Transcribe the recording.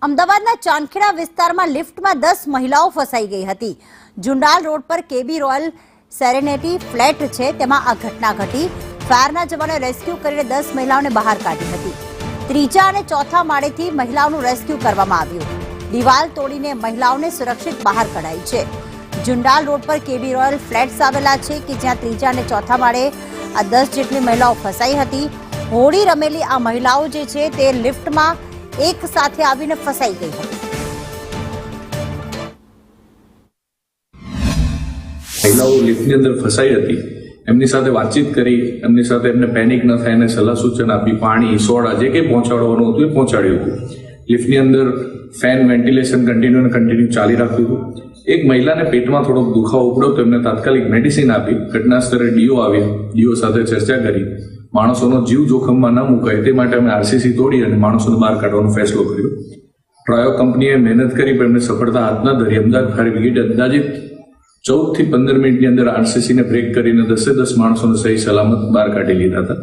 અમદાવાદના ચાંદખેડા વિસ્તારમાં લિફ્ટમાં 10 મહિલાઓ ફસાઈ ગઈ હતી। જુંડાલ રોડ પર કેબી રોયલ સેરેનિટી ફ્લેટ છે, તેમાં આ ઘટના ઘટી। ફાયરના જવાનોએ રેસ્ક્યુ કરીને 10 મહિલાઓને બહાર કાઢી હતી। ત્રીજા અને ચોથા માળેથી મહિલાઓનું રેસ્ક્યુ કરવામાં આવ્યું। દિવાલ તોડીને મહિલાઓને સુરક્ષિત બહાર કઢાઈ છે। જુંડાલ રોડ પર કેબી રોયલ ફ્લેટ્સ આવેલા છે કે જ્યાં ત્રીજા અને ચોથા માળે આ 10 જેટલી મહિલાઓ ફસાઈ હતી। હોળી રમેલી આ મહિલાઓ જે છે તે લિફ્ટમાં એક સાથે આવીને ફસાઈ ગઈ હતી। મહિલાઓ લિફ્ટની અંદર ફસાઈ હતી, એમની સાથે વાતચીત કરી, એમની સાથે એમને પેનિક ન થાય એને સલાહ સૂચન આપી, પાણી સોડા જે કંઈ પહોંચાડવાનું હતું એ પહોંચાડ્યું હતું। લિફ્ટની અંદર ફેન વેન્ટિલેશન કન્ટિન્યુ ચાલી રાખ્યું હતું। એક મહિલાને પેટમાં થોડોક દુખાવો ઉપડ્યો તો એમને તાત્કાલિક મેડિસિન આપી, ઘટના સ્થળે ડીઓ આવ્યા, ડીઓ સાથે ચર્ચા કરી, માણસોનો જીવ જોખમમાં ન મુકાય તે માટે અમે આરસીસી તોડી અને માણસોને બહાર કાઢવાનો ફેસલો કર્યો। ટ્રાયો કંપનીએ મહેનત કરી પણ એમને સફળતા હાથ ન ધરી। અમદાવાદ ફાયર બ્રિગેડ અંદાજિત 14 થી 15 મિનિટની અંદર આરસીસીને બ્રેક કરીને 10 માણસોને સહી સલામત બહાર કાઢી લીધા હતા।